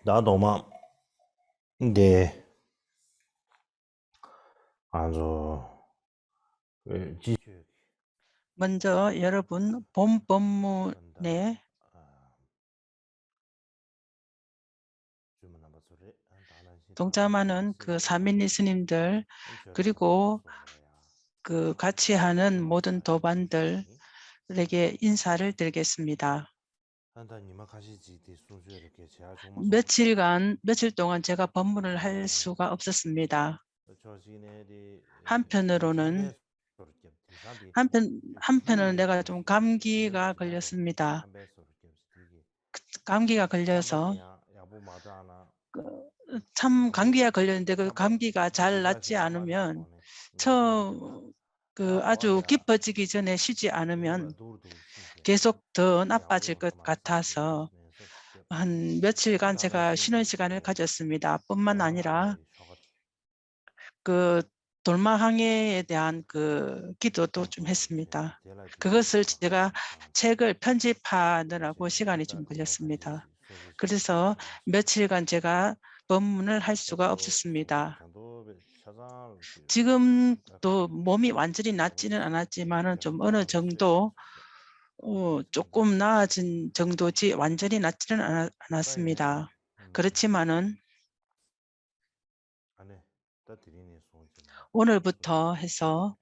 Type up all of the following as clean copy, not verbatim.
나도만 네 아주 지식 먼저 여러분 본 한다. 법문에 주문한 소리 다나시 동참하는 그 사민리 스님들 그리고 그 같이 하는 모든 도반들에게 인사를 드리겠습니다. 며칠 동안 제가 법문을 할 수가 없었습니다. 한편으로는 내가 좀 감기가 걸렸습니다. 감기가 걸려서 참 감기가 걸렸는데 그 감기가 잘 낫지 않으면 처음 아주 깊어지기 전에 쉬지 않으면 계속 더 나빠질 것 같아서 한 며칠간 제가 쉬는 시간을 가졌습니다. 뿐만 아니라 그 돌마항해에 대한 그 기도도 좀 했습니다. 그것을 제가 책을 편집하느라고 시간이 좀 걸렸습니다. 그래서 며칠간 제가 법문을 할 수가 없었습니다. 지금도 몸이 완전히 낫지는 않았지만은 좀 어느 정도 조금 나아진 정도지 완전히 낫지는 않았습니다. 그렇지만은 오늘부터 해서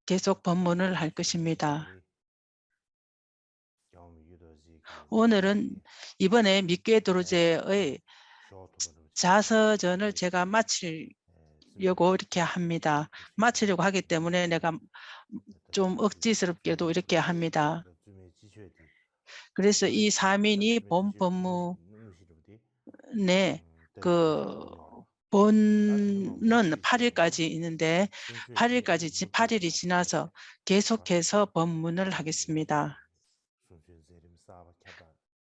계속 법문을 할 것입니다. 오늘은 이번에 미케도르제의 자서전을 제가 마치려고 이렇게 합니다. 마치려고 하기 때문에 내가 좀 억지스럽게도 이렇게 합니다. 그래서 이 사민이 본 법문의 그 본은 8일까지 있는데 8일이 지나서 계속해서 법문을 하겠습니다.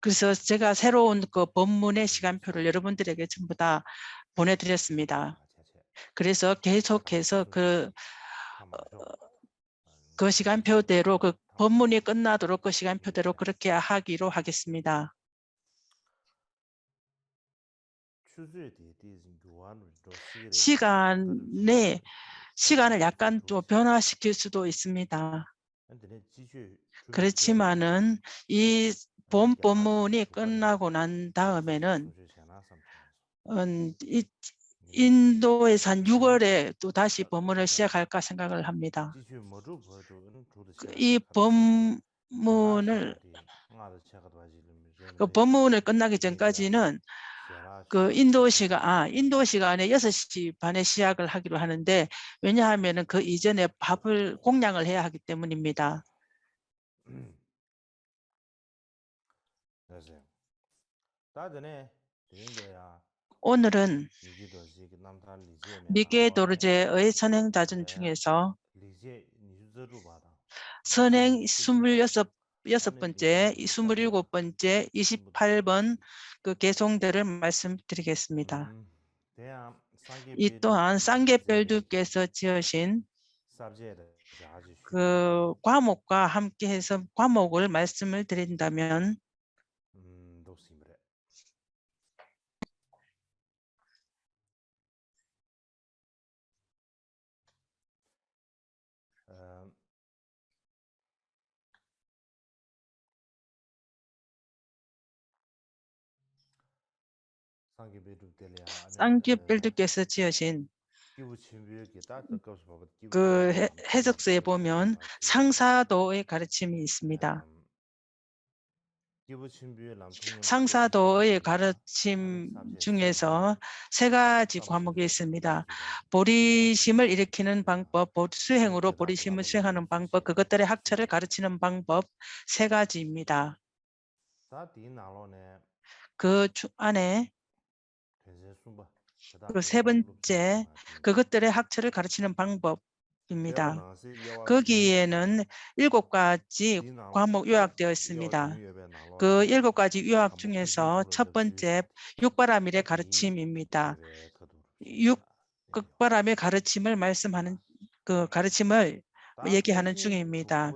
그래서 제가 새로운 그 법문의 시간표를 여러분들에게 전부 다 보내드렸습니다. 그래서 계속해서 그 시간표대로 그 법문이 끝나도록 그 시간표대로 그렇게 하기로 하겠습니다. 시간을 약간 좀 변화시킬 수도 있습니다. 그렇지만은 이 본 법문이 끝나고 난 다음에는 인도에서 한 6월에 또 다시 법문을 시작할까 생각을 합니다. 이 법문을 끝나기 전까지는 그 인도 시간에 6시 반에 시작을 하기로 하는데 왜냐하면 그 이전에 밥을 공양을 해야 하기 때문입니다. 오늘은 미게 도르제의 선행자전 중에서 선행 26번째, 27번째, 28번 그 개송들을 말씀드리겠습니다. 이 또한 쌍계별두께서 지으신 그 과목과 함께해서 과목을 말씀을 드린다면 쌍계별두께서 지으신 그 해석서에 보면 상사도의 가르침이 있습니다. 상사도의 가르침 중에서 세 가지 과목이 있습니다. 보리심을 일으키는 방법, 수행으로 보리심을 수행하는 방법, 그것들의 학철을 가르치는 방법 세 가지입니다. 그 안에 그 세 번째, 그것들의 학철을 가르치는 방법입니다. 거기에는 7가지 과목 요약되어 있습니다. 그 7가지 요약 중에서 첫 번째 육바라밀의 가르침입니다. 육바람의 가르침을 말씀하는 그 가르침을 얘기하는 중입니다.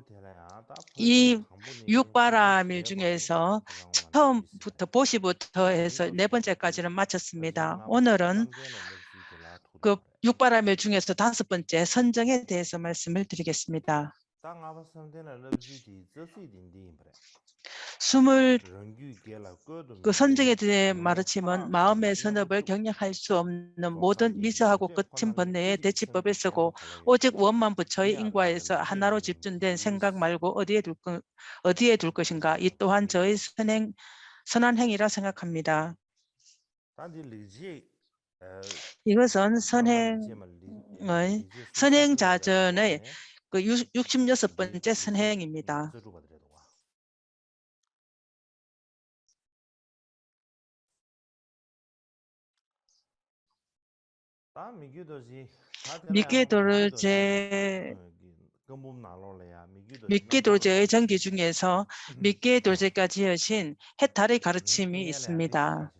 이 육바라밀 중에서 처음부터 보시부터 해서 네 번째까지는 마쳤습니다. 오늘은 그 육바라밀 중에서 다섯 번째 선정에 대해서 말씀을 드리겠습니다. 스물 그 선정에 대해 말하지만 마음의 선업을 경영할 수 없는 모든 미세하고 거친 번뇌의 대치법에 쓰고 오직 원만 부처의 인과에서 하나로 집중된 생각 말고 어디에 둘 것인가. 이 또한 저의 선한 행위라 생각합니다. 이것은 선행자전의 그 66번째 선행입니다. 미끼도르제의 전기 중에서 미끼도르제가 지으신 해탈의 가르침이 있습니다.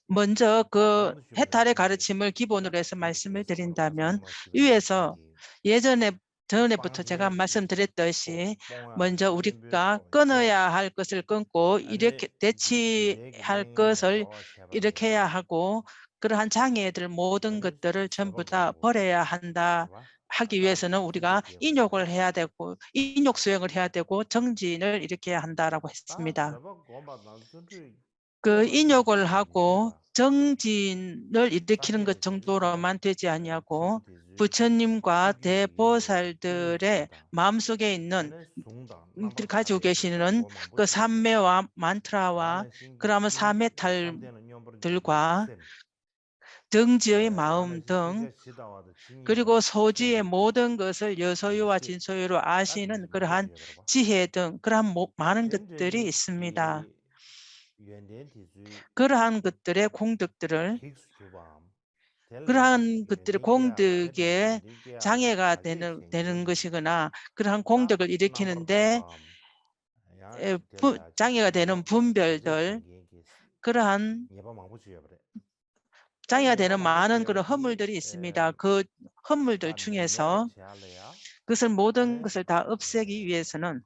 먼저 그 해탈의 가르침을 기본으로 해서 말씀을 드린다면 위에서 전에부터 제가 말씀드렸듯이 먼저 우리가 끊어야 할 것을 끊고 이렇게 대치할 것을 이렇게 해야 하고 그러한 장애들 모든 것들을 전부 다 버려야 한다 하기 위해서는 우리가 인욕을 해야 되고 인욕 수행을 해야 되고 정진을 일으켜야 한다라고 했습니다. 그 인욕을 하고 정진을 일으키는 것 정도로만 되지 아니하고 부처님과 대보살들의 마음속에 있는 가지고 계시는 그 삼매와 만트라와 그러면 사매탈들과 등지의 마음 등 그리고 소지의 모든 것을 여소유와 진소유로 아시는 그러한 지혜 등 그러한 많은 것들이 있습니다. 그러한 것들의 공덕들의 공덕에 장애가 되는 것이거나 그러한 공덕을 일으키는데 장애가 되는 분별들 그러한 장애가 되는 많은 그런 허물들이 있습니다. 그 허물들 중에서 그것을 모든 것을 다 없애기 위해서는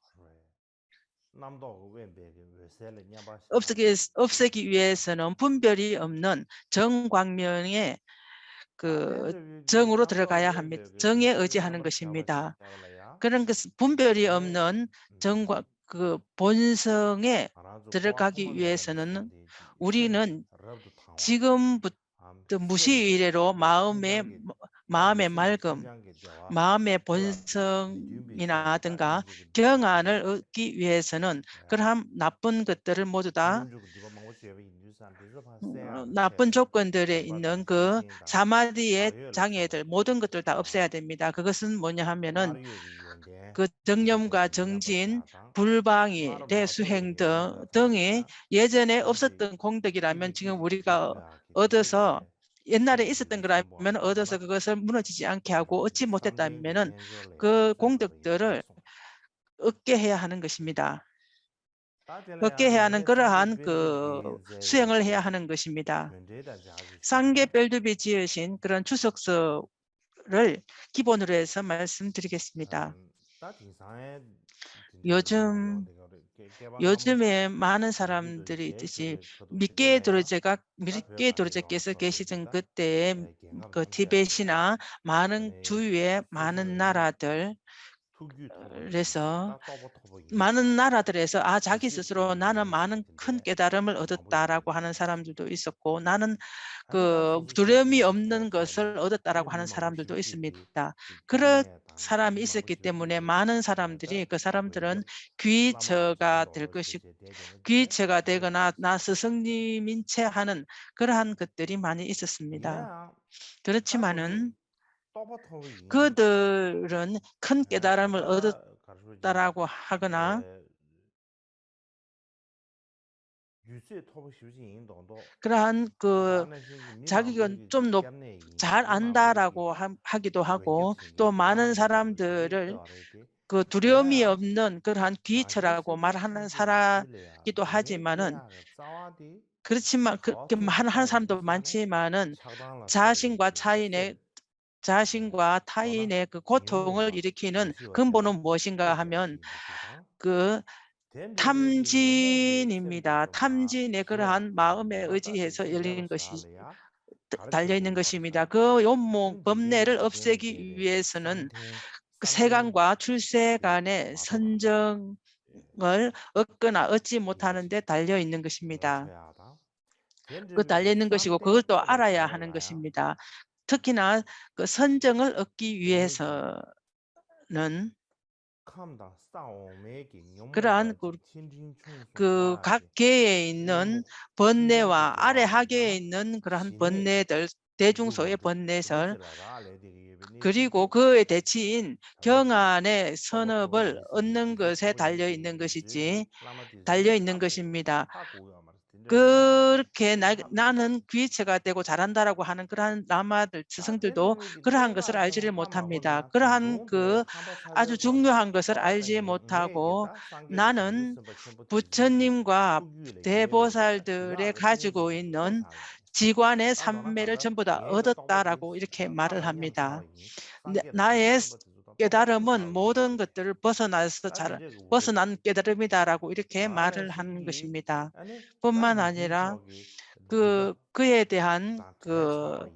분별이 없는 정광명의 그 정으로 들어가야 합니다. 정에 의지하는 것입니다. 그런 것은 분별이 없는 정과 그 본성에 들어가기 위해서는 우리는 지금부터 무시의례로 마음의 맑음, 마음의 본성이라든가 경안을 얻기 위해서는 그러한 나쁜 것들을 모두 다 나쁜 조건들에 있는 그 사마디의 장애들 모든 것들 다 없애야 됩니다. 그것은 뭐냐 하면은 그 정념과 정진, 불방일의 수행 등이 예전에 없었던 공덕이라면 지금 우리가 얻어서 옛날에 있었던 거라면 얻어서 그것을 무너지지 않게 하고 얻지 못했다면은 그 공덕들을 얻게 해야 하는 것입니다. 얻게 해야 하는 그러한 그 수행을 해야 하는 것입니다. 상계별두비 지으신 그런 추석서를 기본으로 해서 말씀드리겠습니다. 요즘에 많은 사람들이 있듯이 미끼도르제께서 계시던 그때에 그 티벳이나 많은 주위에 많은 나라들 그래서 많은 나라들에서 자기 스스로 나는 많은 큰 깨달음을 얻었다라고 하는 사람들도 있었고 나는 그 두려움이 없는 것을 얻었다라고 하는 사람들도 있습니다. 그런 사람이 있었기 때문에 많은 사람들이 그 사람들은 귀처가 될 것이고 귀처가 되거나 나 스승님인 채 하는 그러한 것들이 많이 있었습니다. 그렇지만은 그들은 큰 깨달음을 얻었다라고 하거나 그러한 그 자기가 좀 잘 안다라고 하기도 하고 또 많은 사람들을 그 두려움이 없는 그러한 귀처라고 말하는 사람이기도 하지만은 그렇지만 그렇게 하는 사람도 많지만은 자신과 자신과 타인의 그 고통을 일으키는 근본은 무엇인가 하면 그 탐진입니다. 탐진의 그러한 마음에 의지해서 열리는 것이 달려 있는 것입니다. 그 욕망 범내를 없애기 위해서는 그 세간과 출세 간의 선정을 얻거나 얻지 못하는 데 달려 있는 것입니다. 그 달려 있는 것이고 그걸 또 알아야 하는 것입니다. 특히나 그 선정을 얻기 위해서는 그러한 그 각 계에 있는 번뇌와 아래 하계에 있는 그러한 번뇌들, 대중소의 번뇌설, 그리고 그에 대치인 경안의 선업을 얻는 것에 달려 있는 것이지 달려 있는 것입니다. 그렇게 나는 귀체가 되고 잘한다라고 하는 그러한 라마들, 스승들도 그러한 것을 알지를 못합니다. 그러한 그 아주 중요한 것을 알지 못하고 나는 부처님과 대보살들의 가지고 있는 지관의 삼매를 전부 다 얻었다라고 이렇게 말을 합니다. 나의 깨달음은 모든 것들을 벗어난 깨달음이다라고 이렇게 말을 하는 것입니다. 뿐만 아니라 그에 대한 그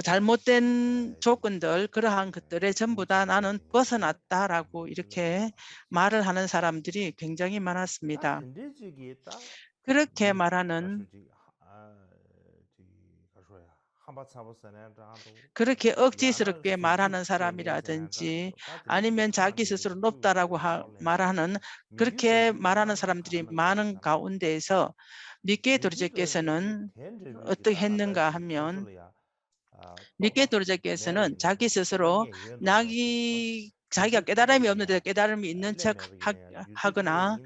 잘못된 조건들, 그러한 것들에 전부 다 나는 벗어났다라고 이렇게 말을 하는 사람들이 굉장히 많았습니다. 그렇게 말하는, 그렇게 억지스럽게 말하는 사람이라든지 아니면 자기 스스로 높다라고 말하는, 그렇게 말하는 사람들이 많은 가운데에서 니케이 도르제께서는 어떻게 했는가 하면, 니케이 도르제께서는 자기 스스로 자기가 깨달음이 없는데 깨달음이 있는 척 하거나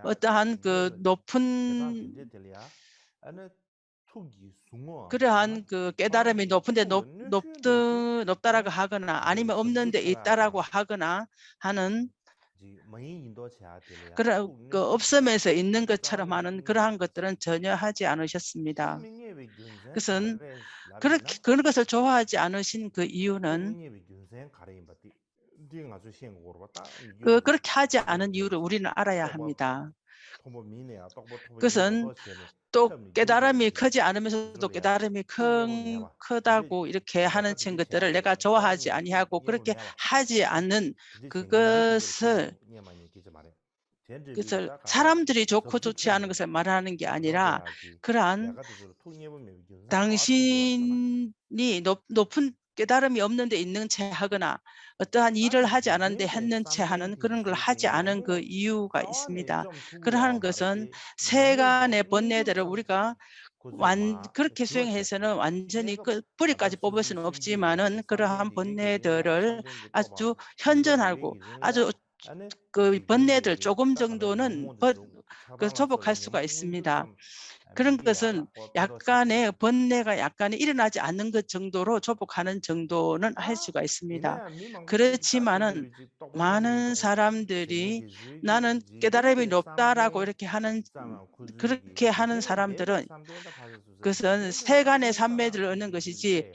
어떠한 그 높은 그러한 그 깨달음이 높은데 높다라고 하거나 아니면 없는데 있다라고 하거나 하는 그런 그 없음에서 있는 것처럼 하는 그러한 것들은 전혀 하지 않으셨습니다. 그것은 그런 것을 좋아하지 않으신 그 이유는 그렇게 하지 않은 이유를 우리는 알아야 합니다. 그것은 또 깨달음이 크지 않으면서도 깨달음이 크다고 이렇게 하는 것들을 내가 좋아하지 아니하고 그렇게 하지 않는 그것을 사람들이 좋고 좋지 않은 것을 말하는 게 아니라 그러한 당신이 높은 깨달음이 없는데 있는 채 하거나 어떠한 일을 하지 않았는데 했는 채 하는 그런 걸 하지 않은 그 이유가 있습니다. 그러한 것은 세간의 번뇌들을 우리가 그렇게 수행해서는 완전히 뿌리까지 뽑을 수는 없지만은 그러한 번뇌들을 아주 현존하고 아주 그 번뇌들 조금 정도는 조복할 수가 있습니다. 그런 것은 약간의 번뇌가 약간의 일어나지 않는 것 정도로 조복하는 정도는 할 수가 있습니다. 그렇지만은 많은 사람들이 나는 깨달음이 높다라고 그렇게 하는 사람들은 그것은 세간의 삼매들을 얻는 것이지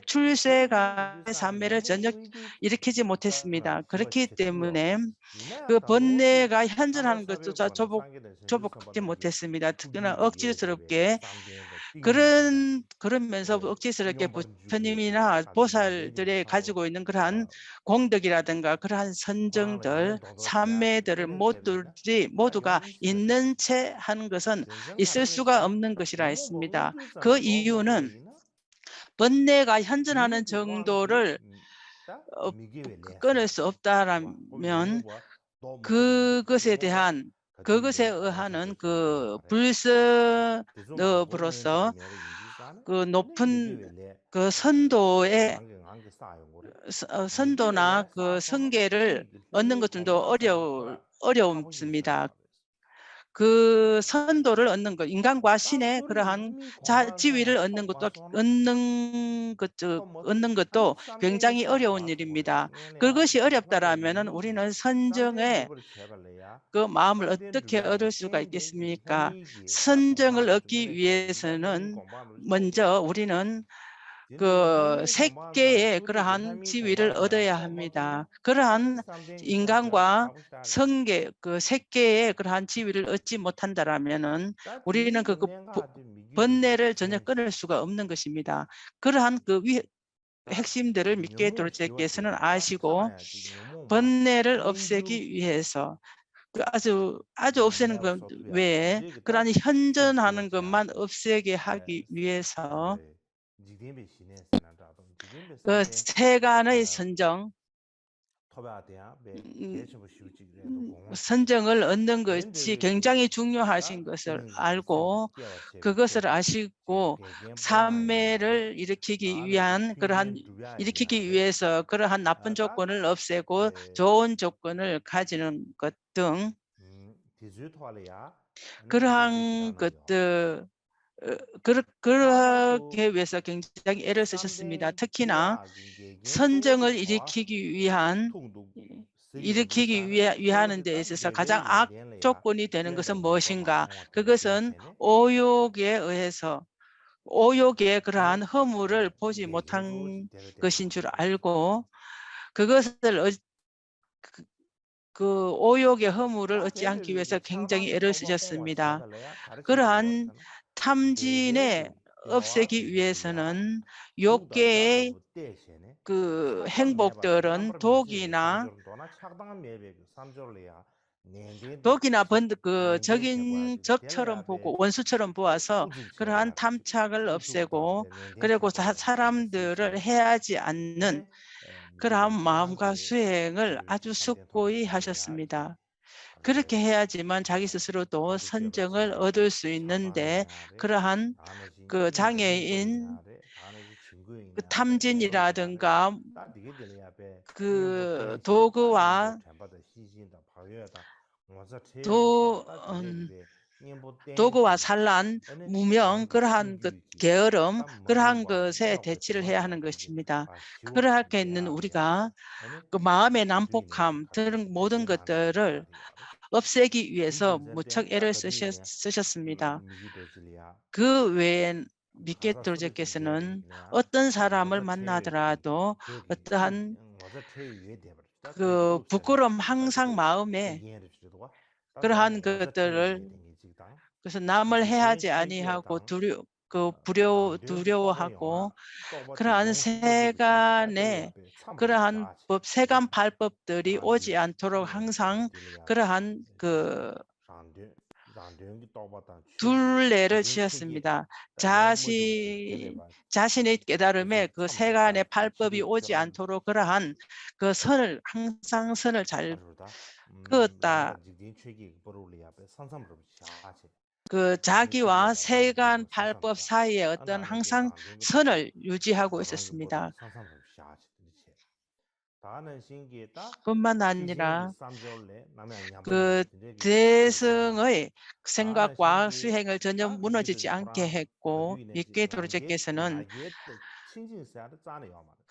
출세간의 삼매를 전혀 일으키지 못했습니다. 그렇기 때문에 그 번뇌가 현존하는 것조차 조복하지 못했습니다. 특히나 억지스럽게 그러면서 억지스럽게 부처님이나 보살들의 가지고 있는 그러한 공덕이라든가 그러한 선정들, 삼매들을 모두가 있는 채 하는 것은 있을 수가 없는 것이라 했습니다. 그 이유는 번뇌가 현존하는 정도를 끊을 수 없다라면 그것에 의한 그 불선업으로서 그 높은 그 선도나 그 성계를 얻는 것들도 어렵습니다. 그 선도를 얻는 것, 인간과 신의 그러한 지위를 얻는 것도 굉장히 어려운 일입니다. 그것이 어렵다라면 우리는 선정의 그 마음을 어떻게 얻을 수가 있겠습니까? 선정을 얻기 위해서는 먼저 우리는 그 새끼의 그러한 지위를 얻어야 합니다. 그러한 인간과 성계 그 새끼의 그러한 지위를 얻지 못한다라면은 우리는 그 번뇌를 전혀 끊을 수가 없는 것입니다. 그러한 핵심들을 미케도르제께서는 아시고 번뇌를 없애기 위해서 아주 없애는 것 외에 그러한 현존하는 것만 없애게 하기 위해서 그 세간의 선정을 얻는 것이 굉장히 중요하신 것을 알고 그것을 아시고 삼매를 일으키기 위해서 그러한 나쁜 조건을 없애고 좋은 조건을 가지는 것 등 그러한 것들 그러하기 위해서 굉장히 애를 쓰셨습니다. 특히나 선정을 일으키기 위하는 데 있어서 가장 조건이 되는 것은 무엇인가? 그것은 오욕의 그러한 허물을 보지 못한 것인 줄 알고 그것을 그 오욕의 허물을 얻지 않기 위해서 굉장히 애를 쓰셨습니다. 그러한 탐진에 없애기 위해서는 욕계의 그 행복들은 독이나 적처럼 보고 원수처럼 보아서 그러한 탐착을 없애고 그리고 사람들을 해하지 않는 그러한 마음과 수행을 아주 숙고히 하셨습니다. 그렇게 해야지만 자기 스스로도 선정을 얻을 수 있는데 그러한 그 장애인 탐진이라든가 그 도구와 산란, 무명, 그러한 게으름, 그러한 것에 대치를 해야 하는 것입니다. 그렇게 있는 우리가 그 마음의 난폭함 등 모든 것들을 없애기 위해서 무척 애를 쓰셨습니다. 그 외에 미케도르제께서는 어떤 사람을 만나더라도 어떠한 그 부끄러움 항상 마음에 그러한 것들을 그래서 남을 해하지 아니하고 두려워하고 그러한 세간의 그러한 세간 팔법들이 오지 않도록 항상 그러한 그 둘레를 지었습니다. 자신의 깨달음에 그 세간의 팔법이 오지 않도록 그러한 그 항상 선을 잘 그었다. 그 자기와 세간 팔법 사이에 어떤 항상 선을 유지하고 있었습니다. 뿐만 아니라 그 대승의 생각과 수행을 전혀 무너지지 않게 했고 미케도르제께서는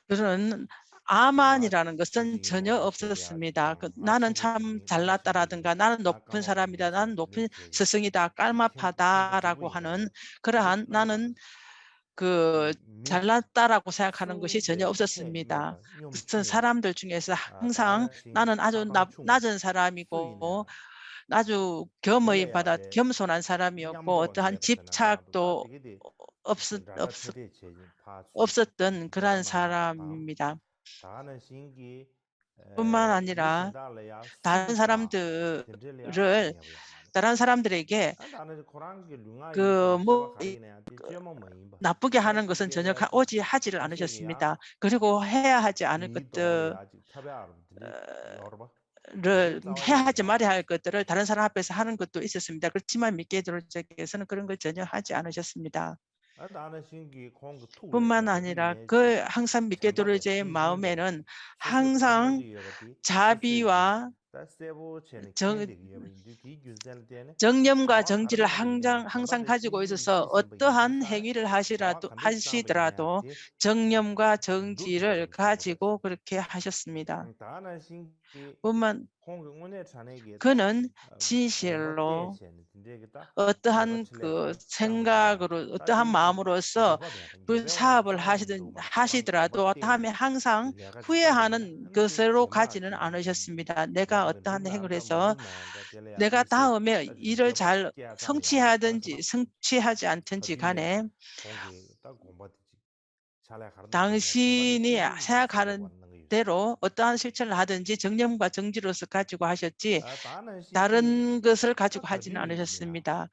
그런 아만이라는 것은 전혀 없었습니다. 나는 참 잘났다라든가 나는 높은 사람이다, 나는 높은 스승이다, 깔마파다라고 하는 그러한 나는 그 잘났다라고 생각하는 것이 전혀 없었습니다. 그래서 사람들 중에서 항상 나는 아주 낮은 사람이고 아주 겸손한 사람이었고 어떠한 집착도 없었던 그러한 사람입니다. 뿐만 아니라 다른 사람들에게 나쁘게 하는 것은 전혀 하지를 않으셨습니다. 그리고 해야 하지 않을 것들을 해야 하지 말아야 할 것들을 다른 사람 앞에서 하는 것도 있었습니다. 그렇지만 미케도르제께서는 그런 걸 전혀 하지 않으셨습니다. 뿐만 아니라 항상 미케도르제의 마음에는 항상 자비와 정념과 정지를 항상 가지고 있어서 어떠한 행위를 하시더라도 정념과 정지를 가지고 그렇게 하셨습니다. 뿐만 그는 진실로 어떠한 그 생각으로 어떠한 마음으로서 사업을 하시더라도 다음에 항상 후회하는 것으로 가지는 않으셨습니다. 내가 어떠한 행위를 해서 내가 다음에 일을 잘 성취하든지 성취하지 않든지 간에 당신이 생각하는 대로 어떠한 실천을 하든지 정념과 정지로서 가지고 하셨지 다른 것을 가지고 하지는 않으셨습니다.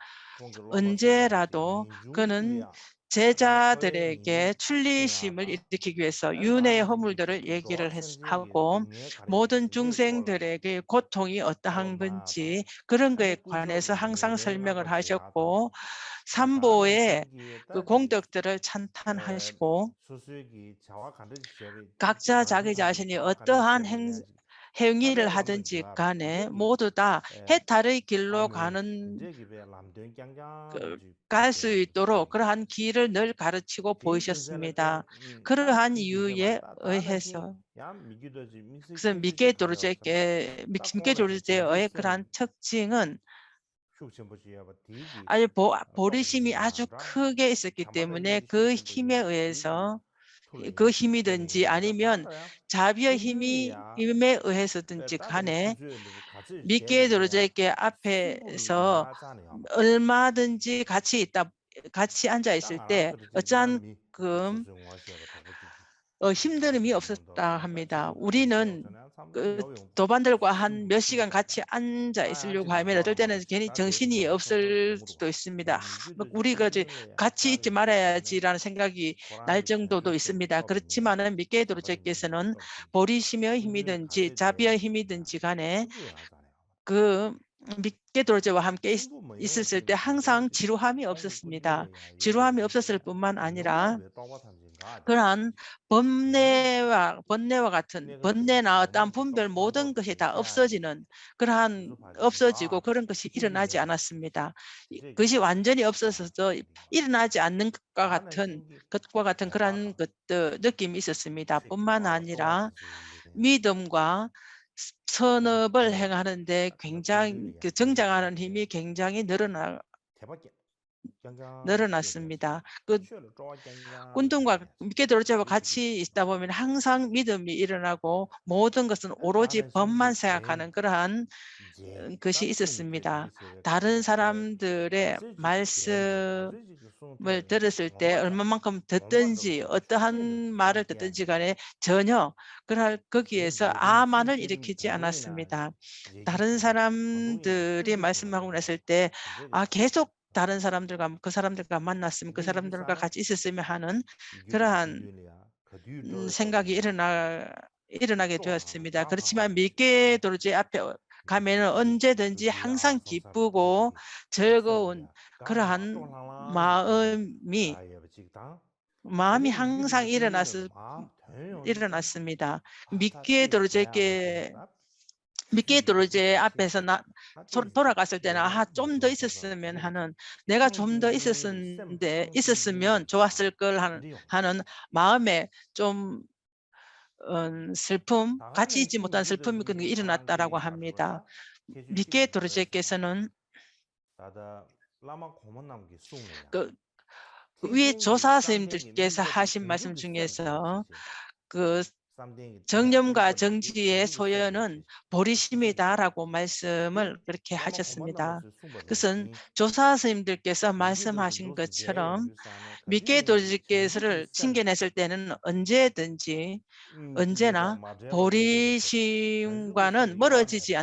언제라도 그는 제자들에게 출리심을 일으키기 위해서 윤회의 허물들을 얘기를 하고 모든 중생들에게 고통이 어떠한 건지 그런 것에 관해서 항상 설명을 하셨고 삼보의 그 공덕들을 찬탄하시고 각자 자기 자신이 어떠한 행위를 하든지 간에 모두 다 해탈의 길로 갈 수 있도록 그러한 길을 늘 가르치고 보이셨습니다. 그러한 이유에 의해서 그래서 미케 도르제의 그러한 특징은 아주 보리심이 아주 크게 있었기 때문에 그 힘에 의해서 그 힘이든지 아니면 자비의 힘에 의해서든지 간에 미케 도르제께 앞에서 얼마든지 같이 앉아 있을 때 어쩌한끔 힘듦이 없었다 합니다. 우리는 도반들과 한 몇 시간 같이 앉아 있으려고 하면 어떨 때는 괜히 정신이 없을 수도 있습니다. 우리가 같이 있지 말아야지라는 생각이 날 정도도 있습니다. 그렇지만은 미케 도르제께서는 보리심의 힘이든지 자비의 힘이든지 간에 그 미케 도르제와 함께 있었을 때 항상 지루함이 없었습니다. 지루함이 없었을 뿐만 아니라 그러한 번뇌와 같은 번뇌나 어떠한 분별 모든 것이 다 없어지고 그런 것이 일어나지 않았습니다. 그것이 완전히 없어서도 일어나지 않는 것과 같은 그런 느낌이 있었습니다. 뿐만 아니라 믿음과 선업을 행하는데 굉장히 정장하는 힘이 굉장히 늘어났습니다. 군동과 미케 도르제와 같이 있다 보면 항상 믿음이 일어나고 모든 것은 오로지 법만 생각하는 그러한 것이 있었습니다. 다른 사람들의 말씀을 들었을 때 얼마만큼 듣든지 어떠한 말을 듣든지 간에 전혀 거기에서 아만을 일으키지 않았습니다. 다른 사람들이 말씀하고 났을 때 계속 다른 사람들과 그 사람들과 만났으면 그 사람들과 같이 있었으면 하는 그러한 생각이 일어나게 되었습니다. 그렇지만 미케 도르제 앞에 가면은 언제든지 항상 기쁘고 즐거운 그러한 마음이 항상 일어났습니다. 미케 도르제 앞에서 돌아갔을 때는 좀 더 있었으면 하는 내가 좀 더 있었으면 좋았을 걸 하는 마음에 좀 슬픔, 같이 있지 못한 슬픔이 일어났다라고 합니다. 미케 도르제께서는 위에 조사 선생님들께서 하신 말씀 중에서 그 정념과 정지의 소연은 보리심이다라고 말씀을 그렇게 하셨습니다. 그것은 조사 선생님들께서 말씀하신 것처럼 미케 도르제께서를 칭견했을 때는 언제나 보리심과는 멀어지지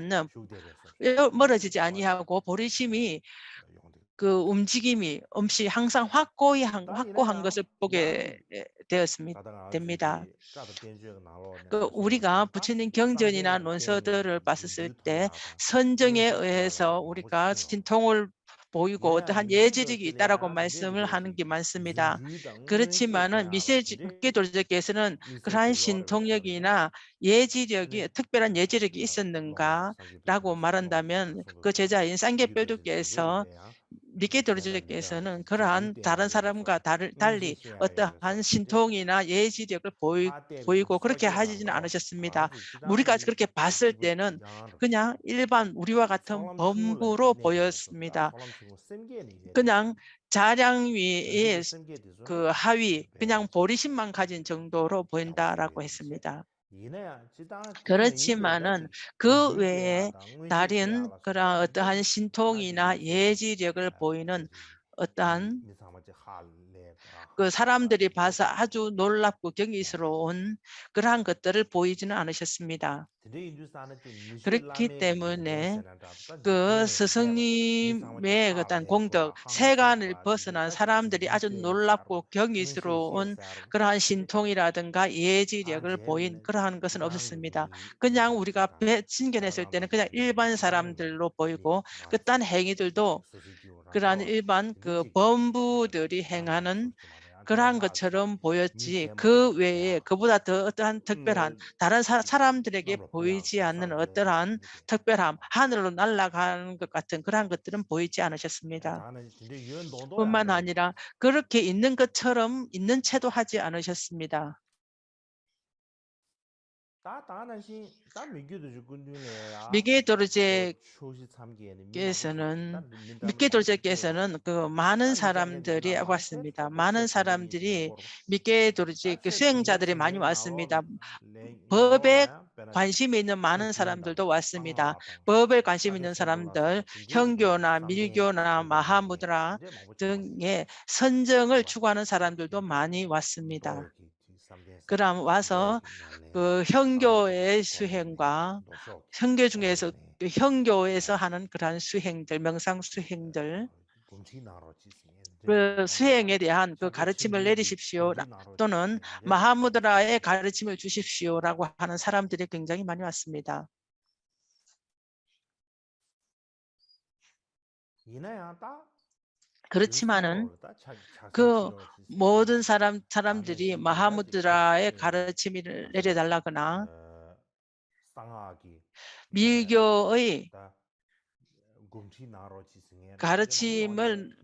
아니하고 보리심이 그 움직임이 없이 항상 확고한 것을 보게 됩니다. 우리가 부처님 경전이나 논서들을 봤을 때 선정에 의해서 우리가 신통을 보이고 어떠한 예지력이 있다라고 말씀을 하는 게 많습니다. 그렇지만은 미케 도르제께서는 그러한 신통력이나 특별한 예지력이 있었는가라고 말한다면 그 제자인 쌍계뼈두께서 미케도르제께서는 그러한 다른 사람과 달리 어떠한 신통이나 예지력을 보이고 그렇게 하지는 않으셨습니다. 우리가 그렇게 봤을 때는 그냥 일반 우리와 같은 범부로 보였습니다. 그냥 자량 위에 그 하위 그냥 보리심만 가진 정도로 보인다라고 했습니다. 그렇지만은 그 외에 다른 그런 어떠한 신통이나 예지력을 보이는 어떠한 그 사람들이 봐서 아주 놀랍고 경이스러운 그러한 것들을 보이지는 않으셨습니다. 그렇기 때문에 그 스승님의 어떤 공덕, 세간을 벗어난 사람들이 아주 놀랍고 경이스러운 그러한 신통이라든가 예지력을 보인 그러한 것은 없었습니다. 그냥 우리가 신견했을 때는 그냥 일반 사람들로 보이고 그딴 행위들도 그러한 일반 그 범부들이 행하는 그러한 것처럼 보였지 그 외에 그보다 더 어떠한 특별한 다른 사람들에게 보이지 않는 어떠한 특별함, 하늘로 날아가는 것 같은 그러한 것들은 보이지 않으셨습니다. 뿐만 아니라 그렇게 있는 것처럼 있는 채도 하지 않으셨습니다. 미케도르제께서는 그 많은 사람들이 왔습니다. 많은 사람들이 미케도르제 그 수행자들이 많이 왔습니다. 법에 관심이 있는 많은 사람들도 왔습니다. 법에 관심 있는 사람들, 현교나 밀교나 마하무드라 등의 선정을 추구하는 사람들도 많이 왔습니다. 그럼 와서 그 현교의 수행과 현교 중에서 현교에서 하는 그러한 수행들, 명상 수행들, 그 수행에 대한 그 가르침을 내리십시오 또는 마하무드라의 가르침을 주십시오라고 하는 사람들이 굉장히 많이 왔습니다. 그렇지만은 그 모든 사람들이 마하무드라의 가르침을 내려달라거나 밀교의 가르침을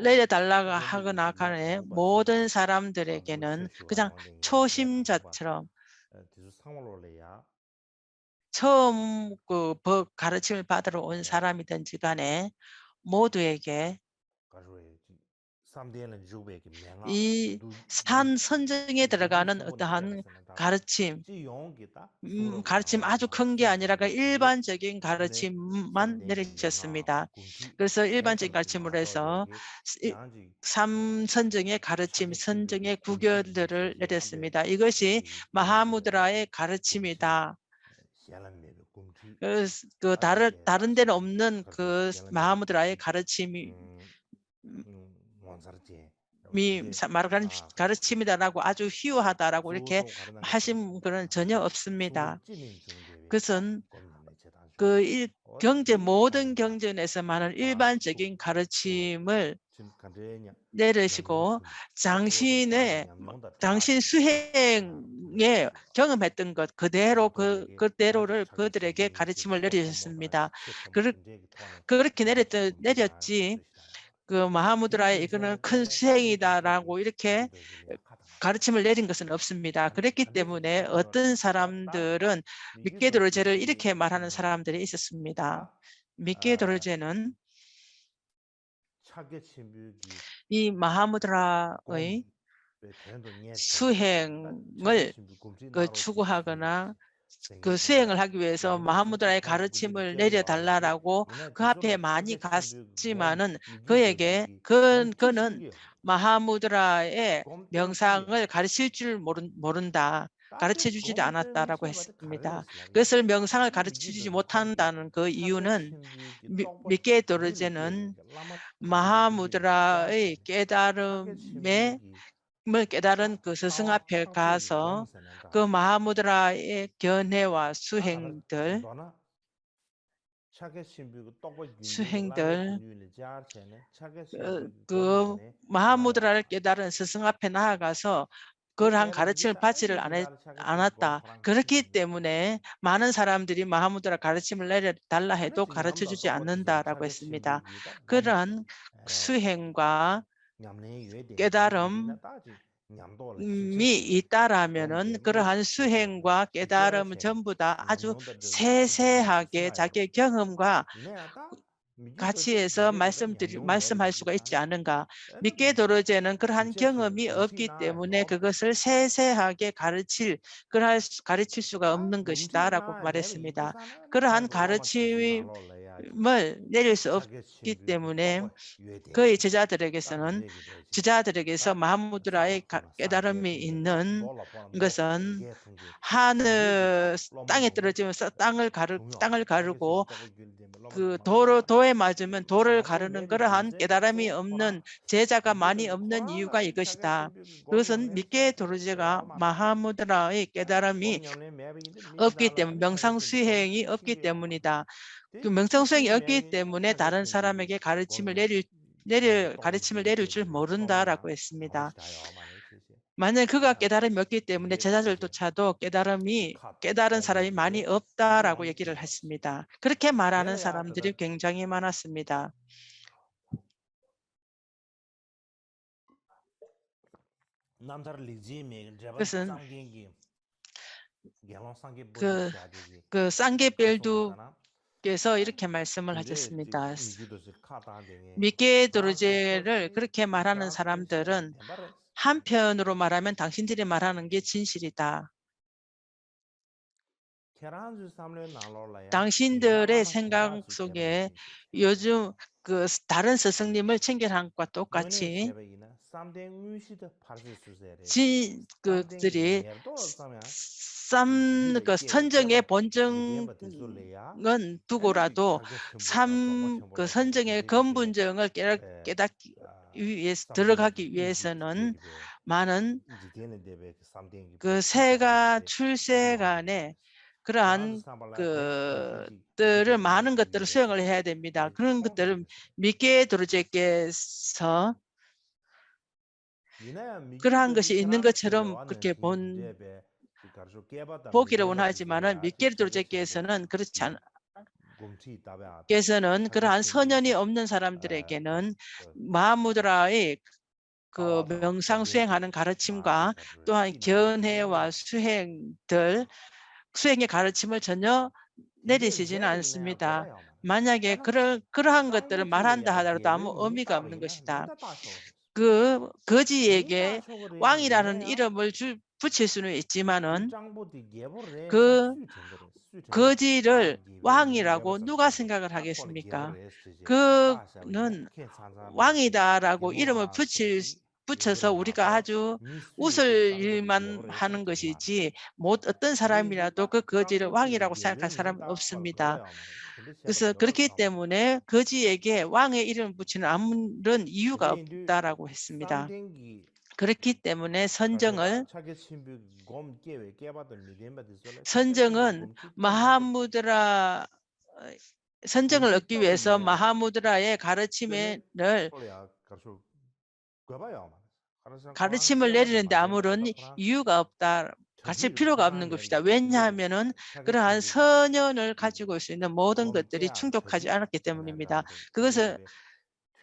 내려달라고 하거나 간에 모든 사람들에게는 그냥 초심자처럼 처음 그 법 가르침을 받으러 온 사람이든지 간에 모두에게 이 산 선정에 들어가는 어떠한 가르침, 가르침 아주 큰 게 아니라 그 일반적인 가르침만 내리셨습니다. 그래서 일반적인 가르침으로 해서 삼선정의 가르침, 선정의 구결들을 내렸습니다. 이것이 마하무드라의 가르침이다. 그 다른 데는 없는 그 마하무드라의 가르침이 말하는 가르침이다라고 아주 희유하다라고 이렇게 하신 그런 전혀 없습니다. 그것은 그 모든 경전에서 말하는 일반적인 가르침을 내리시고 당신 수행에 경험했던 것 그대로를 그들에게 가르침을 내리셨습니다. 그렇게 내렸지 그 마하무드라의 이거는 큰 수행이다라고 이렇게 가르침을 내린 것은 없습니다. 그렇기 때문에 어떤 사람들은 미케도르제를 이렇게 말하는 사람들이 있었습니다. 미케도르제는 이 마하무드라의 수행을 추구하거나 그 수행을 하기 위해서 마하무드라의 가르침을 내려달라고 그 앞에 많이 갔지만은 그는 마하무드라의 명상을 가르칠 줄 모른다. 가르쳐 주지 않았다라고 했습니다. 그것을 명상을 가르쳐 주지 못한다는 그 이유는 미케도르제는 마하무드라의 깨달은 그 스승 앞에 가서 그 마하무드라의 견해와 수행들 그 마하무드라를 깨달은 스승 앞에 나아가서 그러한 가르침을 받지를 않았다. 그렇기 때문에 많은 사람들이 마하무드라 가르침을 내려달라 해도 가르쳐주지 않는다라고 했습니다. 그러한 수행과 깨달음이 있다라면은 그러한 수행과 깨달음은 전부 다 아주 세세하게 자기의 경험과 같이 해서 말씀할 수가 있지 않은가. 미케도로제는 그러한 경험이 없기 때문에 그것을 세세하게 가르칠 수가 없는 것이다라고 말했습니다. 그러한 가르침을 내릴 수 없기 때문에 그의 제자들에게서 마하무드라의 깨달음이 있는 것은 하늘 땅에 떨어지면서 땅을 가르고 그 도에 맞으면 돌을 가르는 그러한 깨달음이 없는 제자가 많이 없는 이유가 이것이다. 그것은 미케 도르제가 마하무드라의 깨달음이 없기 때문에 명상 수행이 없기 때문이다. 그 명상 수행이 없기 때문에 다른 사람에게 가르침을 내릴 줄 모른다라고 했습니다. 만약 그가 깨달음이 없기 때문에 제자들조차도 깨달은 사람이 많이 없다라고 얘기를 했습니다. 그렇게 말하는 사람들이 굉장히 많았습니다. 그것은 그 쌍게벨두께서 이렇게 말씀을 하셨습니다. 미케 도르제를 그렇게 말하는 사람들은 한편으로 말하면 당신들이 말하는 게 진실이다. 당신들의 생각 속에 요즘 그 다른 스승님을 챙겨한 것과 똑같이 그들이 선정의 본정은 두고라도 그 선정의 근본정을 깨닫기 위해서 들어가기 위해서는 많은 그 세가 출세 간에 그러한 것들을 많은 것들을 수행을 해야 됩니다. 그런 것들을 미케 도르제께서 그러한 것이 있는 것처럼 그렇게 보기를 원하지만은 미케 도르제께서는 그렇지 않. 께서는 그러한 선연이 없는 사람들에게는 마하무드라의 그 명상 수행하는 가르침과 또한 견해와 수행의 가르침을 전혀 내리시지는 않습니다. 만약에 그러한 것들을 말한다 하더라도 아무 의미가 없는 것이다. 그 거지에게 왕이라는 이름을 붙일 수는 있지만은 그 거지를 왕이라고 누가 생각을 하겠습니까? 그는 왕이다라고 이름을 붙여서 우리가 아주 웃을 일만 하는 것이지 어떤 사람이라도 그 거지를 왕이라고 생각할 사람은 없습니다. 그래서 그렇기 때문에 거지에게 왕의 이름을 붙이는 아무런 이유가 없다라고 했습니다. 그렇기 때문에 선정은 선정을 얻기 위해서 마하무드라의 가르침을 내리는데 아무런 이유가 없다. 가르칠 필요가 없는 것이다. 왜냐하면은 그러한 선연을 가지고 올 수 있는 모든 것들이 충족하지 않았기 때문입니다. 그것은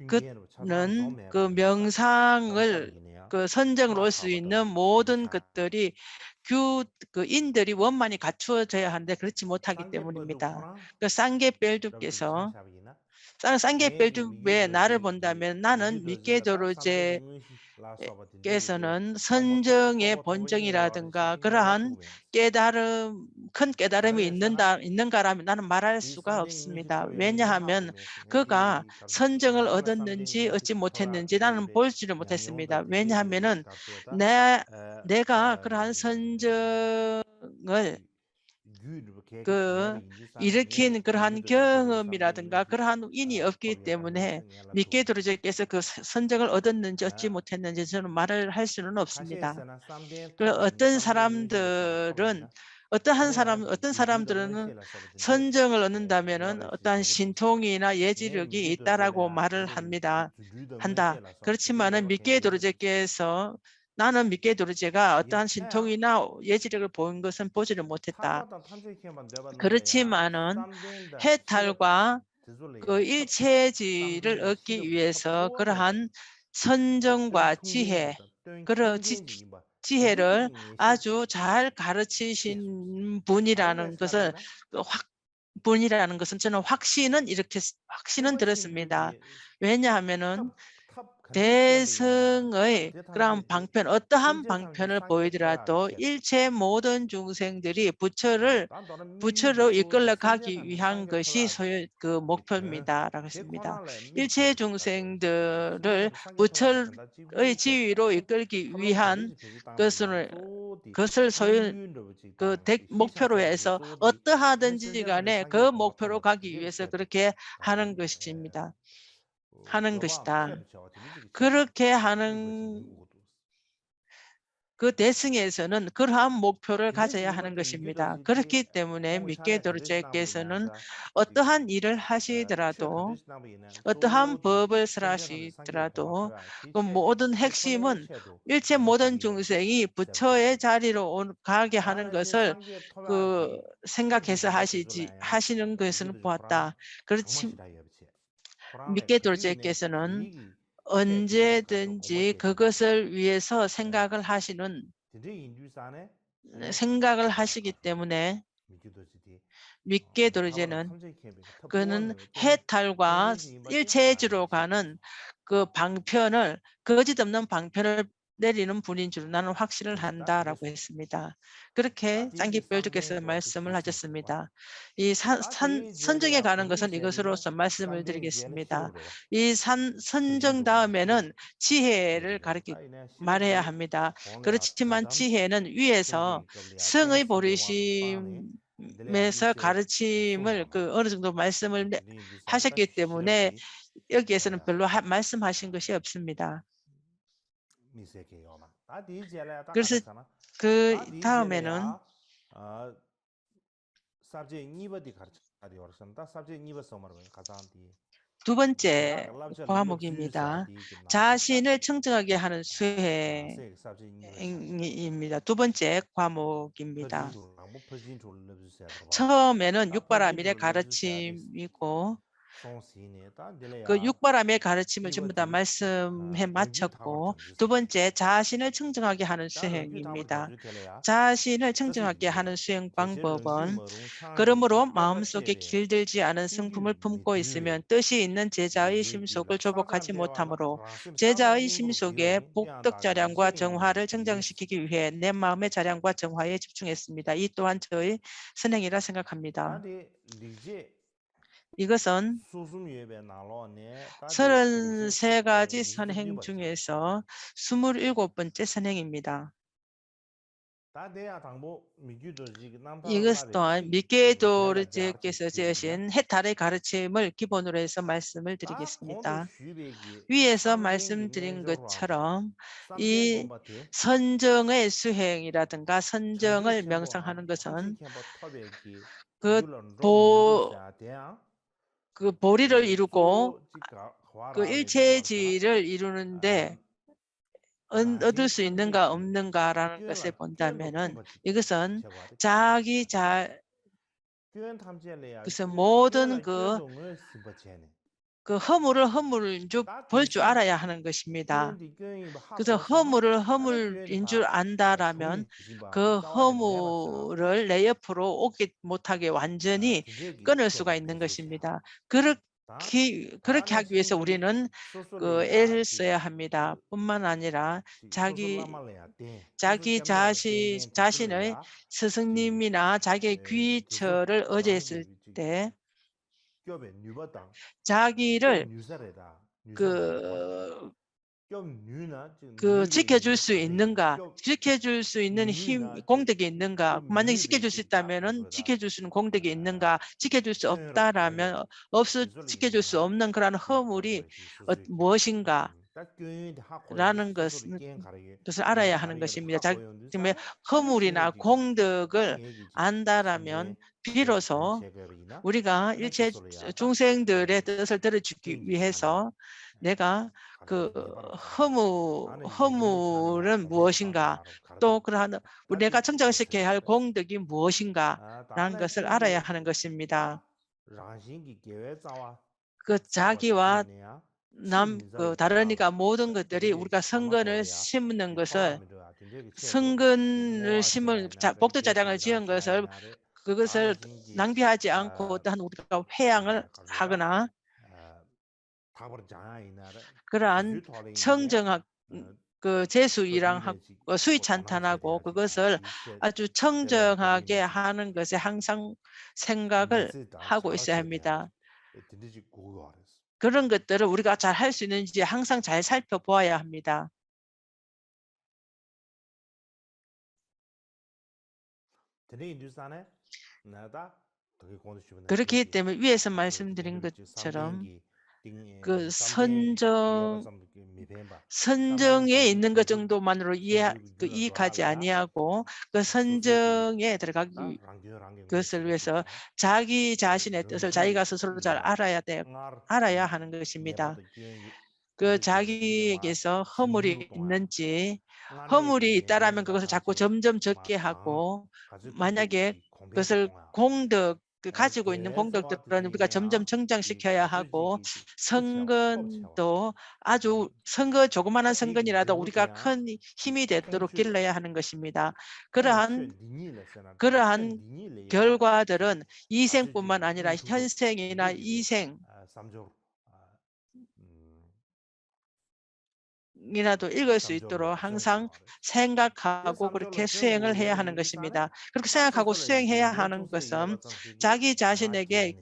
그는 그 명상을 그 선정을 올 수 있는 모든 것들이 그 인들이 원만히 갖추어져야 하는데 그렇지 못하기 때문입니다. 그 쌍게벨두께서 쌍게벨두의 나를 본다면 나는 미케 도르제께서는 선정의 본정이라든가 그러한 큰 깨달음이 있는가라면 나는 말할 수가 없습니다. 왜냐하면 그가 선정을 얻었는지 얻지 못했는지 나는 보지를 못했습니다. 왜냐하면은 내가 그러한 선정을 일으킨 그러한 경험이라든가 그러한 인이 없기 때문에 미케 도르제께서 그 선정을 얻었는지 얻지 못했는지 저는 말을 할 수는 없습니다. 어떤 사람들은 선정을 얻는다면은 어떠한 신통이나 예지력이 있다라고 말을 한다. 그렇지만은 미케 도르제께서 나는 미케도르제가 어떠한 신통이나 예지력을 보인 것은 보지를 못했다. 그렇지만은 해탈과 그 일체지를 얻기 위해서 그러한 선정과 지혜, 그런 지혜를 아주 잘 가르치신 분이라는 것을 분이라는 것은 저는 확신은 들었습니다. 왜냐하면은 대승의 그런 방편, 어떠한 방편을 보이더라도 일체 모든 중생들이 부처로 이끌어 가기 위한 것이 소유 그 목표입니다라고 했습니다. 일체 중생들을 부처의 지위로 이끌기 위한 것을 소유 목표로 해서 어떠하든지 간에 그 목표로 가기 위해서 그렇게 하는 것입니다. 하는 것이다. 그렇게 하는 그 대승에서는 그러한 목표를 가져야 하는 것입니다. 그렇기 때문에 미케도르제께서는 어떠한 일을 하시더라도 어떠한 법을 설하시더라도 그 모든 핵심은 일체 모든 중생이 부처의 자리로 가게 하는 것을 생각해서 하시는 것은 보았다. 그렇지 미케도르제께서는 언제든지 그것을 위해서 생각을 하시기 때문에 미케도르제는 그는 해탈과 일체주로 가는 그 방편을 거짓 없는 방편을 내리는 분인 줄 나는 확신을 한다라고 했습니다. 그렇게 짱기별주께서 말씀을 하셨습니다. 이 선정에 가는 것은 이것으로서 말씀을 드리겠습니다. 이 선정 다음에는 지혜를 말해야 합니다. 그렇지만 지혜는 위에서 성의 보리심에서 가르침을 어느 정도 말씀을 하셨기 때문에 여기에서는 별로 말씀하신 것이 없습니다. 그래서 그 다음에는 두 번째 과목입니다. 자신을 청정하게 하는 수행입니다. 두 번째 과목입니다. 처음에는 육바라밀의 가르침이고 그 육바람의 가르침을 전부 다 말씀해 마쳤고 두 번째 자신을 청정하게 하는 수행입니다. 자신을 청정하게 하는 수행 방법은 그러므로 마음속에 길들지 않은 성품을 품고 있으면 뜻이 있는 제자의 심속을 조복하지 못하므로 제자의 심속에 복덕 자량과 정화를 정장시키기 위해 내 마음의 자량과 정화에 집중했습니다. 이 또한 저의 선행이라 생각합니다. 이것은 33가지 선행 중에서 27번째 선행입니다. 이것 또한 미케도르제께서 지으신 해탈의 가르침을 기본으로 해서 말씀을 드리겠습니다. 위에서 말씀드린 것처럼 이 선정의 수행이라든가 선정을 명상하는 것은 그 보리를 이루고 그 일체지를 이루는데 얻을 수 있는가 없는가라는 것을 본다면은 이것은 그래서 모든 그 허물인 줄 볼 줄 알아야 하는 것입니다. 그래서 허물인 줄 안다라면 그 허물을 내 옆으로 오게 못하게 완전히 끊을 수가 있는 것입니다. 그렇게 하기 위해서 우리는 애를 써야 합니다. 뿐만 아니라 자기 자신의 스승님이나 자기의 귀처를 의지했을 때 자기를 지켜줄 수 있는가, 지켜줄 수 있는 공덕이 있는가, 만약에 지켜줄 수 있다면 지켜줄 수 있는 공덕이 있는가, 지켜줄 수 없다라면 지켜줄 수 없는 그런 허물이 무엇인가, 라는 것을 알아야 하는 것입니다. 자기 때문에 허물이나 공덕을 안다라면 비로소 우리가 일체 중생들의 뜻을 들어주기 위해서 내가 그 허물은 무엇인가, 또 그러한 내가成長시켜야 할 공덕이 무엇인가라는 것을 알아야 하는 것입니다. 그 자기와 다른 이가 모든 것들이 우리가 성근을 심는 것을, 성근을 심은 복덕자량을 지은 것을, 그것을 낭비하지 않고 또한 우리가 회양을 하거나 그러한 청정학 재수이랑 수의찬탄하고 그것을 아주 청정하게 하는 것에 항상 생각을 하고 있어야 합니다. 그런 것들을 우리가 잘 할 수 있는지 항상 잘 살펴보아야 합니다. 그렇기 때문에 위에서 말씀드린 것처럼 그 선정에 있는 것 정도만으로 이익하지 아니하고 그 선정에 들어가기 그것을 위해서 자기 자신의 뜻을 자기가 스스로 잘 알아야 하는 것입니다. 그 자기에게서 허물이 있는지, 허물이 있다라면 그것을 자꾸 점점 적게 하고, 만약에 그것을 가지고 있는 공덕들은 우리가 점점成장시켜야 하고, 성근도 아주 조그마한 성근이라도 우리가 큰 힘이 되도록 길러야 하는 것입니다. 그러한 결과들은 이생뿐만 아니라 현생이나 이생 이라도 읽을 수 있도록 항상 생각하고 그렇게 수행을 해야 하는 것입니다. 그렇게 생각하고 수행해야 하는 것은 자기 자신에게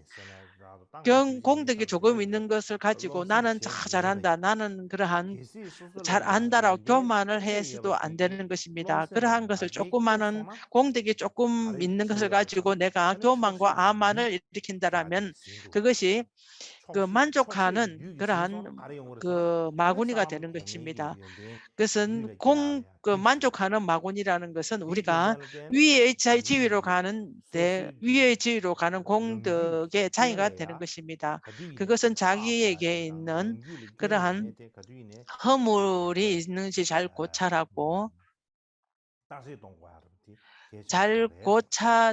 공덕이 조금 있는 것을 가지고 나는 잘한다, 나는 그러한 잘 안다라고 교만을 해서도 안 되는 것입니다. 그러한 것을 조그마한 공덕이 조금 있는 것을 가지고 내가 교만과 아만을 일으킨다라면 그것이 만족하는 그러한 마구니가 되는 것입니다. 그것은 만족하는 마구니라는 것은 우리가 위의 지위로 가는 공덕의 장애가 되는 것입니다. 그것은 자기에게 있는 그러한 허물이 있는지 잘 고찰하고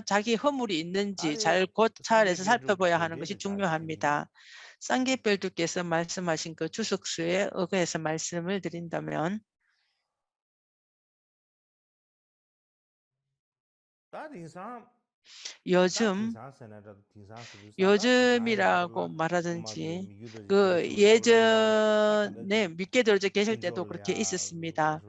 자기 허물이 있는지 잘 고찰해서 살펴봐야 하는 것이 중요합니다. 쌍계별두께서 말씀하신 그 주석수에 의거해서 말씀을 드린다면 요즘이라고 말하든지 예전에 믿게 들어져 계실 때도 그렇게 있었습니다.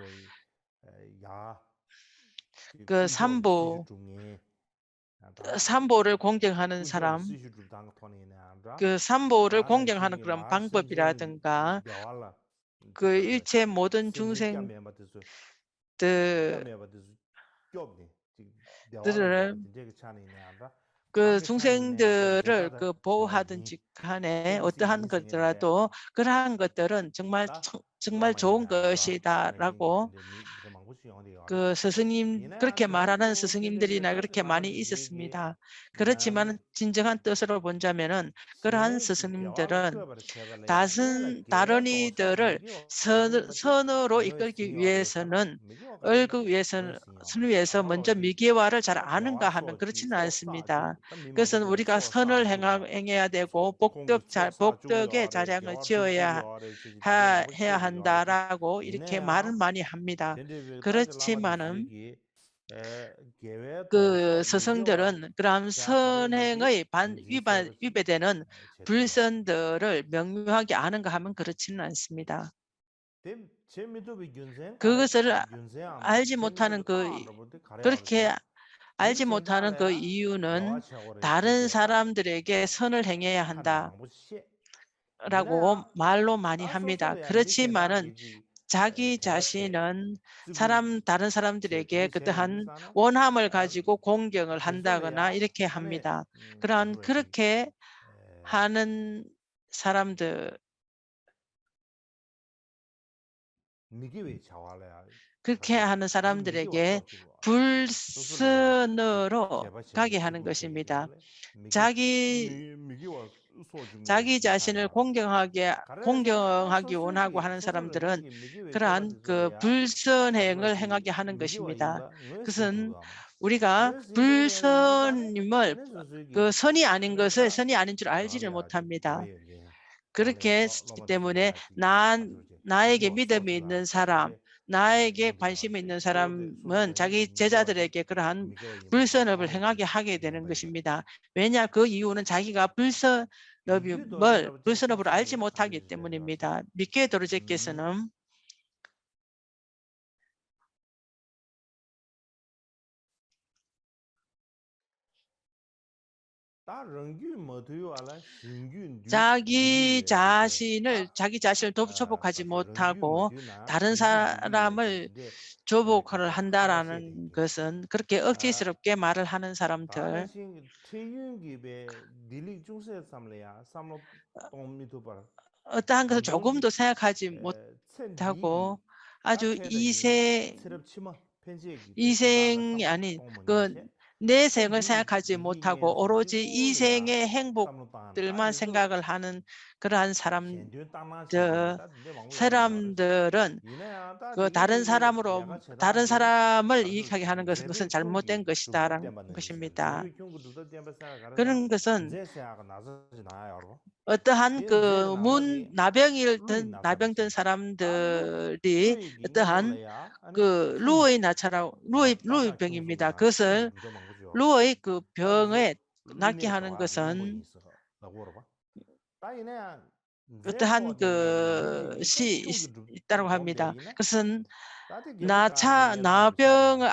삼보를 공경하는 사람, 삼보를 공경하는 그런 방법이라든가 일체 모든 중생들을 보호하든지 간에 어떠한 것이라도 그러한 것들은 정말 좋은 것이다라고 스승님 그렇게 말하는 스승님들이나 그렇게 많이 있었습니다. 그렇지만 진정한 뜻으로 본다면은 그러한 스승님들은 다른 이들을 선으로 이끌기 위해서는 위해서 먼저 미개화를 잘 아는가 하면 그렇지는 않습니다. 그것은 우리가 선을 행해야 되고 복덕의 자량을 지어야 해야 한다라고 이렇게 말을 많이 합니다. 그렇지만은 스승들은 그런 선행의 위배되는 불선들을 명료하게 아는가 하면 그렇지는 않습니다. 그것을 알지 못하는 그렇게 알지 못하는 이유는 다른 사람들에게 선을 행해야 한다라고 말로 많이 합니다. 그렇지만은 자기 자신은 다른 사람들에게 그떠한 원함을 가지고 공경을 한다거나 이렇게 합니다. 그렇게 하는 사람들 그렇게 하는 사람들에게 불선으로 가게 하는 것입니다. 자기 자신을 공경하기 원하고 하는 사람들은 그러한 그 불선행을 행하게 하는 것입니다. 그것은 우리가 불선임을 그 선이 아닌 것을 선이 아닌 줄 알지를 못합니다. 그렇게 했기 때문에 나에게 믿음이 있는 사람, 나에게 관심이 있는 사람은 자기 제자들에게 그러한 불선업을 행하게 하게 되는 것입니다. 왜냐? 그 이유는 자기가 불선업을 알지 못하기 때문입니다. 미케 도르제께서는 자기 자신을 조복하지 못하고 다른 사람을 조복을 한다라는 것은 그렇게 억지스럽게 말을 하는 사람들, 어떠한 것을 조금도 생각하지 못하고 아주 이생이 아닌 내 생을 생각하지 못하고 오로지 이생의 행복들만 생각을 하는 그러한 사람들은 그 다른 사람을 이익하게 하는 것은 잘못된 것이다라는 것입니다. 그런 것은 어떠한 그 나병든 사람들이 어떠한 그 루의 병입니다. 그것을 루의 그 병에 낫게 하는 것은 어떠한 것이 있다고 합니다. 그것은 나병을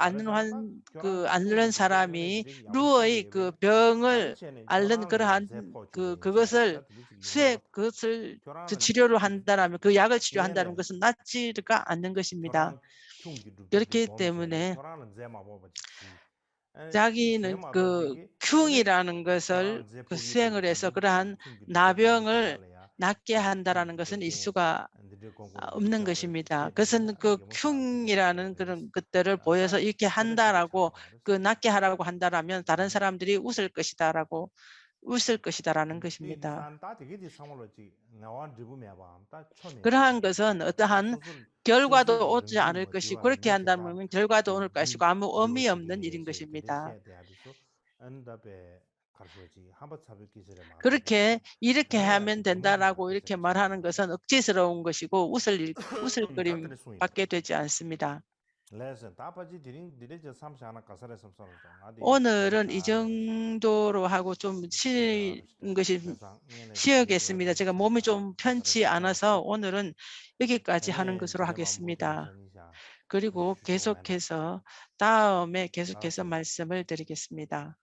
앓는 사람이 루의 그 병을 앓는 그러한 그것을 치료를 한다라면 그 약을 치료한다는 것은 낫지가 않는 것입니다. 그렇기 때문에 자기는 그 흉이라는 것을 수행을 해서 그러한 나병을 낫게 한다라는 것은 있을 수가 없는 것입니다. 그것은 그 흉이라는 그런 것들을 보여서 이렇게 한다라고 낫게 하라고 한다라면 다른 사람들이 웃을 것이다라는 것입니다. 그러한 것은 어떠한 결과도 오지 않을 것이고 그렇게 한다면 결과도 오는 것이고 아무 의미 없는 일인 것입니다. 이렇게 하면 된다라고 이렇게 말하는 것은 억지스러운 것이고 웃을 그림 밖에 되지 않습니다. 오늘은 이 정도로 하고 좀 쉬어겠습니다. 제가 몸이 좀 편치 않아서 오늘은 여기까지 하는 것으로 하겠습니다. 그리고 다음에 계속해서 말씀을 드리겠습니다.